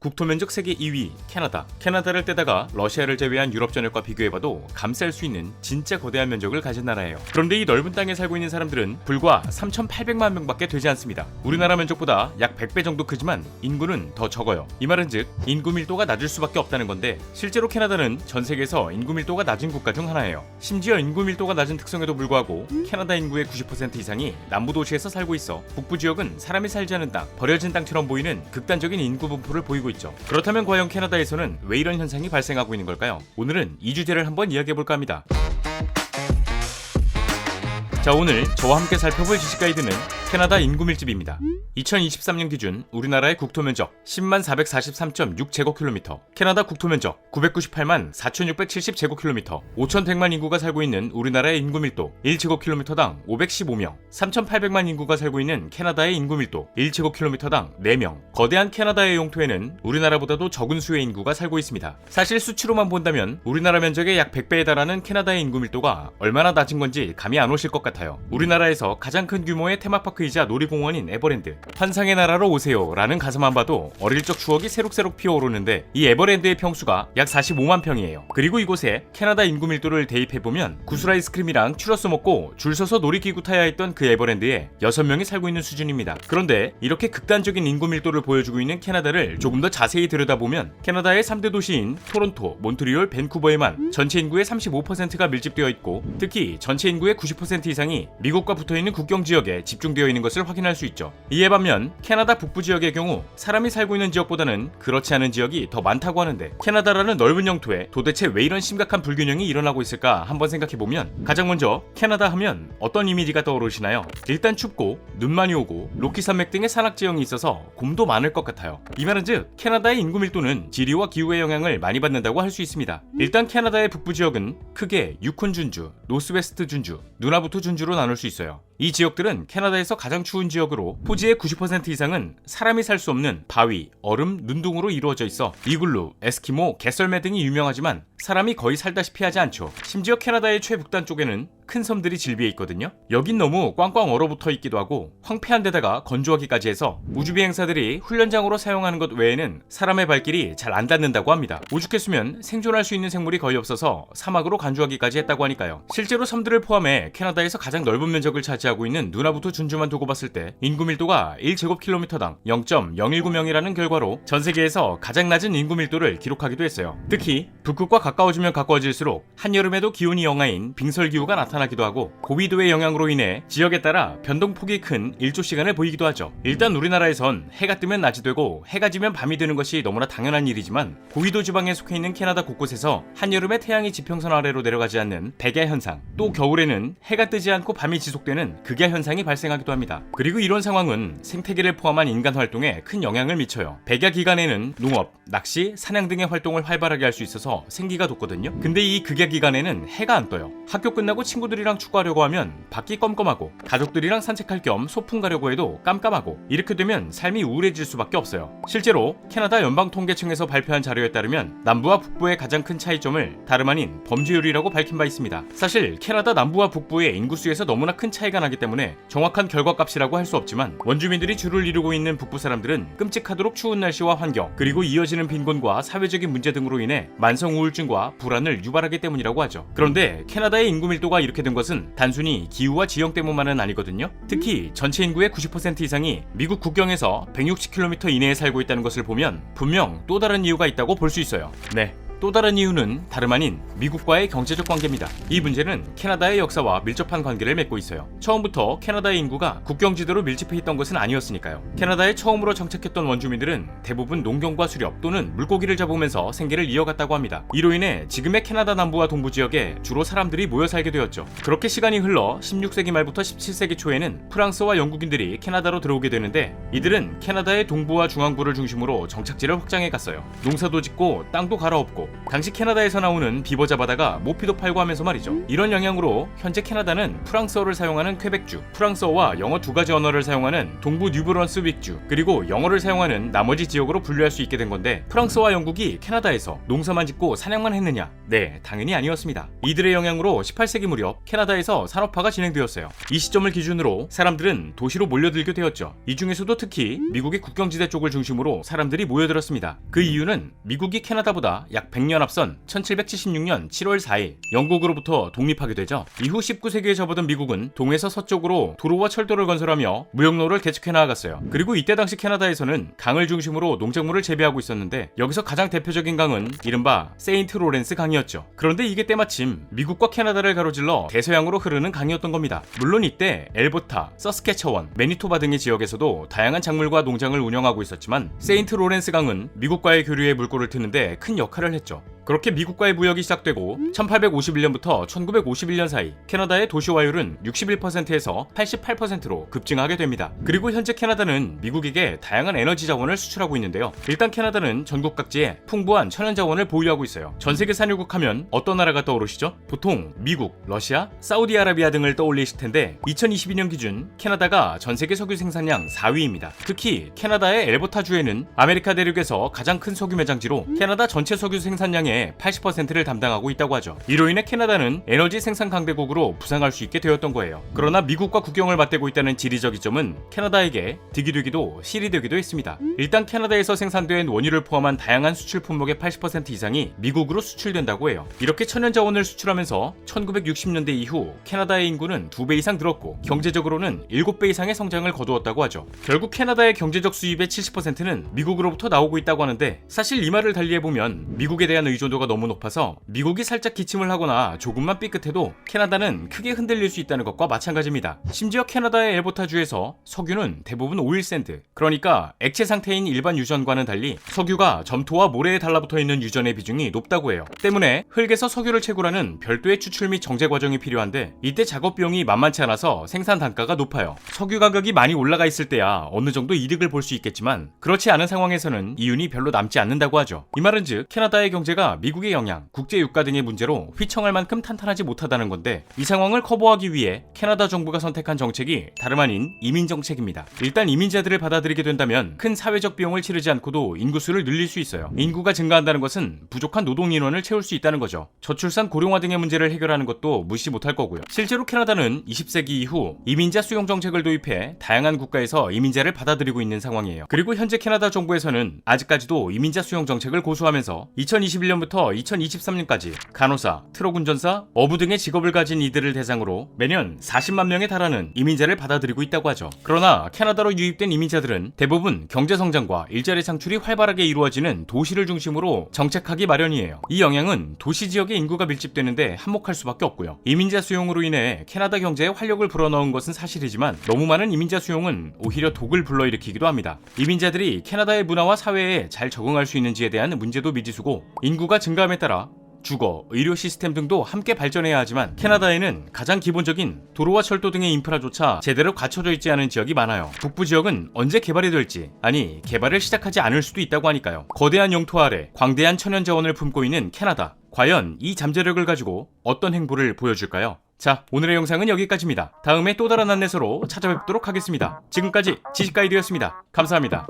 국토 면적 세계 2위 캐나다. 캐나다를 떼다가 러시아를 제외한 유럽 전역과 비교해봐도 감쌀 수 있는 진짜 거대한 면적을 가진 나라예요. 그런데 이 넓은 땅에 살고 있는 사람들은 불과 3,800만 명밖에 되지 않습니다. 우리나라 면적보다 약 100배 정도 크지만 인구는 더 적어요. 이 말은즉 인구 밀도가 낮을 수밖에 없다는 건데, 실제로 캐나다는 전 세계에서 인구 밀도가 낮은 국가 중 하나예요. 심지어 인구 밀도가 낮은 특성에도 불구하고 캐나다 인구의 90% 이상이 남부 도시에서 살고 있어 북부 지역은 사람이 살지 않은 땅, 버려진 땅처럼 보이는 극단적인 인구 분포를 보이고 있죠. 그렇다면 과연 캐나다에서는 왜 이런 현상이 발생하고 있는 걸까요? 오늘은 이 주제를 한번 이야기해볼까 합니다. 자, 오늘 저와 함께 살펴볼 지식 가이드는 캐나다 인구 밀집입니다. 2023년 기준 우리나라의 국토 면적 10만 443.6제곱킬로미터, 캐나다 국토 면적 998만 4,670제곱킬로미터, 5,100만 인구가 살고 있는 우리나라의 인구 밀도 1제곱킬로미터당 515명, 3,800만 인구가 살고 있는 캐나다의 인구 밀도 1제곱킬로미터당 4명. 거대한 캐나다의 영토에는 우리나라보다도 적은 수의 인구가 살고 있습니다. 사실 수치로만 본다면 우리나라 면적의 약 100배에 달하는 캐나다의 인구 밀도가 얼마나 낮은 건지 감이 안 오실 것 같아요. 우리나라에서 가장 큰 규모의 테마파크이자 놀이공원인 에버랜드, 환상의 나라로 오세요 라는 가사만 봐도 어릴 적 추억이 새록새록 피어오르는데, 이 에버랜드의 평수가 약 45만 평이에요. 그리고 이곳에 캐나다 인구 밀도를 대입해보면 구슬 아이스크림이랑 추러스 먹고 줄 서서 놀이기구 타야 했던 그 에버랜드에 6명이 살고 있는 수준입니다. 그런데 이렇게 극단적인 인구 밀도를 보여주고 있는 캐나다를 조금 더 자세히 들여다보면 캐나다의 3대 도시인 토론토, 몬트리올, 밴쿠버에만 전체 인구의 35%가 밀집되어 있고, 특히 전체 인구의 90% 이상이 미국과 붙어있는 국경 지역에 집중되어 있는 것을 확인할 수 있죠. 이에 반면 캐나다 북부 지역의 경우 사람이 살고 있는 지역보다는 그렇지 않은 지역이 더 많다고 하는데, 캐나다라는 넓은 영토에 도대체 왜 이런 심각한 불균형이 일어나고 있을까 한번 생각해보면, 가장 먼저 캐나다 하면 어떤 이미지가 떠오르시나요? 일단 춥고 눈 많이 오고 로키 산맥 등의 산악 지형이 있어서 곰도 많을 것 같아요. 이 말은즉 캐나다의 인구 밀도는 지리와 기후의 영향을 많이 받는다고 할 수 있습니다. 일단 캐나다의 북부 지역은 크게 유콘 준주, 노스웨스트 준주, 누나부투 준주로 나눌 수 있어요. 이 지역들은 캐나다에서 가장 추운 지역으로 토지의 90% 이상은 사람이 살 수 없는 바위, 얼음, 눈 등으로 이루어져 있어 이글루, 에스키모, 개썰매 등이 유명하지만 사람이 거의 살다시피 하지 않죠. 심지어 캐나다의 최북단 쪽에는 큰 섬들이 질비해 있거든요. 여긴 너무 꽝꽝 얼어붙어 있기도 하고 황폐한 데다가 건조하기까지 해서 우주비행사들이 훈련장으로 사용하는 것 외에는 사람의 발길이 잘 안 닿는다고 합니다. 오죽했으면 생존할 수 있는 생물이 거의 없어서 사막으로 간주하기까지 했다고 하니까요. 실제로 섬들을 포함해 캐나다에서 가장 넓은 면적을 차지하고 있는 누나부투 준주만 두고 봤을 때 인구 밀도가 1제곱킬로미터당 0.019명이라는 결과로 전 세계에서 가장 낮은 인구 밀도를 기록하기도 했어요. 특히 북극과 가까워지면 가까워질수록 한여름에도 기온이 영하인 빙설기후가 나타나기도 하고, 고위도의 영향으로 인해 지역에 따라 변동폭이 큰 일조 시간을 보이기도 하죠. 일단 우리나라에선 해가 뜨면 낮이 되고 해가 지면 밤이 되는 것이 너무나 당연한 일이지만, 고위도 지방에 속해 있는 캐나다 곳곳에서 한여름에 태양이 지평선 아래로 내려가지 않는 백야 현상, 또 겨울에는 해가 뜨지 않고 밤이 지속되는 극야 현상이 발생하기도 합니다. 그리고 이런 상황은 생태계를 포함한 인간 활동에 큰 영향을 미쳐요. 백야 기간에는 농업, 낚시, 사냥 등의 활동을 활발하게 할 수 있어서 생기가 돋거든요. 근데 이 극야 기간에는 해가 안 떠요. 학교 끝나고 친구들이랑 축구하려고 하면 밖이 껌껌하고, 가족들이랑 산책할 겸 소풍 가려고 해도 깜깜하고, 이렇게 되면 삶이 우울해질 수밖에 없어요. 실제로 캐나다 연방통계청에서 발표한 자료에 따르면 남부와 북부의 가장 큰 차이점을 다름 아닌 범죄율이라고 밝힌 바 있습니다. 사실 캐나다 남부와 북부의 인구수에서 너무나 큰 차이가 나기 때문에 정확한 결과값이라고 할 수 없지만, 원주민들이 주를 이루고 있는 북부 사람들은 끔찍하도록 추운 날씨와 환경, 그리고 이어지는 빈곤과 사회적인 문제 등으로 인해 만성 우울증과 불안을 유발하기 때문이라고 하죠. 그런데 캐나다의 인구 밀도가 이렇게 된 것은 단순히 기후와 지형 때문만은 아니거든요. 특히 전체 인구의 90% 이상이 미국 국경에서 160km 이내에 살고 있다는 것을 보면 분명 또 다른 이유가 있다고 볼 수 있어요. 네, 또 다른 이유는 다름 아닌 미국과의 경제적 관계입니다. 이 문제는 캐나다의 역사와 밀접한 관계를 맺고 있어요. 처음부터 캐나다의 인구가 국경지대로 밀집해 있던 것은 아니었으니까요. 캐나다에 처음으로 정착했던 원주민들은 대부분 농경과 수렵 또는 물고기를 잡으면서 생계를 이어갔다고 합니다. 이로 인해 지금의 캐나다 남부와 동부 지역에 주로 사람들이 모여 살게 되었죠. 그렇게 시간이 흘러 16세기 말부터 17세기 초에는 프랑스와 영국인들이 캐나다로 들어오게 되는데, 이들은 캐나다의 동부와 중앙부를 중심으로 정착지를 확장해 갔어요. 농사도 짓고 땅도 갈아엎고 그리고 당시 캐나다에서 나오는 비버 잡아다가 모피도 팔고 하면서 말이죠. 이런 영향으로 현재 캐나다는 프랑스어를 사용하는 퀘벡주, 프랑스어와 영어 두 가지 언어를 사용하는 동부 뉴브런스 윅주, 그리고 영어를 사용하는 나머지 지역으로 분류할 수 있게 된 건데, 프랑스와 영국이 캐나다에서 농사만 짓고 사냥만 했느냐? 네, 당연히 아니었습니다. 이들의 영향으로 18세기 무렵 캐나다에서 산업화가 진행되었어요. 이 시점을 기준으로 사람들은 도시로 몰려들게 되었죠. 이 중에서도 특히 미국의 국경지대 쪽을 중심으로 사람들이 모여들었습니다. 그 이유는 미국이 캐나다보다 약 100년 앞선 1776년 7월 4일 영국으로부터 독립하게 되죠. 이후 19세기에 접어든 미국은 동에서 서쪽으로 도로와 철도를 건설하며 무역로를 개척해 나아갔어요. 그리고 이때 당시 캐나다에서는 강을 중심으로 농작물을 재배하고 있었는데, 여기서 가장 대표적인 강은 이른바 세인트 로렌스 강이었죠. 그런데 이게 때마침 미국과 캐나다를 가로질러 대서양으로 흐르는 강이었던 겁니다. 물론 이때 엘버타, 서스케처원, 매니토바 등의 지역에서도 다양한 작물과 농장을 운영하고 있었지만, 세인트 로렌스 강은 미국과의 교류에 물꼬를 트는데 큰 역할을 했죠. 그렇게 미국과의 무역이 시작되고 1851년부터 1951년 사이 캐나다의 도시화율은 61%에서 88%로 급증하게 됩니다. 그리고 현재 캐나다는 미국에게 다양한 에너지 자원을 수출하고 있는데요. 일단 캐나다는 전국 각지에 풍부한 천연 자원을 보유하고 있어요. 전 세계 산유국 하면 어떤 나라가 떠오르시죠? 보통 미국, 러시아, 사우디아라비아 등을 떠올리실 텐데, 2022년 기준 캐나다가 전 세계 석유 생산량 4위입니다. 특히 캐나다의 엘버타주에는 아메리카 대륙에서 가장 큰 석유 매장지로 캐나다 전체 석유 생산량의 80%를 담당하고 있다고 하죠. 이로 인해 캐나다는 에너지 생산 강대국으로 부상할 수 있게 되었던 거예요. 그러나 미국과 국경을 맞대고 있다는 지리적 이점은 캐나다에게 득이 되기도 실이 되기도 했습니다. 일단 캐나다에서 생산된 원유를 포함한 다양한 수출 품목의 80% 이상이 미국으로 수출된다고 해요. 이렇게 천연 자원을 수출하면서 1960년대 이후 캐나다의 인구는 2배 이상 늘었고, 경제적으로는 7배 이상의 성장을 거두었다고 하죠. 결국 캐나다의 경제적 수입의 70%는 미국으로부터 나오고 있다고 하는데, 사실 이 말을 달리해보면 미국에 대한 의존도가 너무 높아서 미국이 살짝 기침을 하거나 조금만 삐끗해도 캐나다는 크게 흔들릴 수 있다는 것과 마찬가지입니다. 심지어 캐나다의 엘버타주에서 석유는 대부분 오일샌드, 그러니까 액체 상태인 일반 유전과는 달리 석유가 점토와 모래에 달라붙어 있는 유전의 비중이 높다고 해요. 때문에 흙에서 석유를 채굴하는 별도의 추출 및 정제 과정이 필요한데, 이때 작업 비용이 만만치 않아서 생산 단가가 높아요. 석유 가격이 많이 올라가 있을 때야 어느 정도 이득을 볼 수 있겠지만, 그렇지 않은 상황에서는 이윤이 별로 남지 않는다고 하죠. 이 말은 즉 캐나다의 경제가 미국의 영향, 국제 유가 등의 문제로 휘청할 만큼 탄탄하지 못하다는 건데, 이 상황을 커버하기 위해 캐나다 정부가 선택한 정책이 다름 아닌 이민 정책입니다. 일단 이민자들을 받아들이게 된다면 큰 사회적 비용을 치르지 않고도 인구수를 늘릴 수 있어요. 인구가 증가한다는 것은 부족한 노동 인원을 채울 수 있다는 거죠. 저출산 고령화 등의 문제를 해결하는 것도 무시 못할 거고요. 실제로 캐나다는 20세기 이후 이민자 수용 정책을 도입해 다양한 국가에서 이민자를 받아들이고 있는 상황이에요. 그리고 현재 캐나다 정부에서는 아직까지도 이민자 수용 정책을 고수하면서 2021년부터 2023년까지 간호사, 트럭 운전사, 어부 등의 직업을 가진 이들을 대상으로 매년 40만 명에 달하는 이민자를 받아들이고 있다고 하죠. 그러나 캐나다로 유입된 이민자들은 대부분 경제 성장과 일자리 창출이 활발하게 이루어지는 도시를 중심으로 정착하기 마련이에요. 이 영향은 도시 지역의 인구가 밀집되는데 한몫할 수밖에 없고요. 이민자 수용으로 인해 캐나다 경제에 활력을 불어넣은 것은 사실이지만, 너무 많은 이민자 수용은 오히려 독을 불러일으키기도 합니다. 이민자들이 캐나다의 문화와 사회에 잘 적응할 수 있는지에 대한 문제도 미지수고, 인구가 증가함에 따라 주거, 의료 시스템 등도 함께 발전해야 하지만, 캐나다에는 가장 기본적인 도로와 철도 등의 인프라조차 제대로 갖춰져 있지 않은 지역이 많아요. 북부 지역은 언제 개발이 될지, 아니 개발을 시작하지 않을 수도 있다고 하니까요. 거대한 영토 아래 광대한 천연 자원을 품고 있는 캐나다, 과연 이 잠재력을 가지고 어떤 행보를 보여줄까요? 자, 오늘의 영상은 여기까지입니다. 다음에 또 다른 안내서로 찾아뵙도록 하겠습니다. 지금까지 지식가이드였습니다. 감사합니다.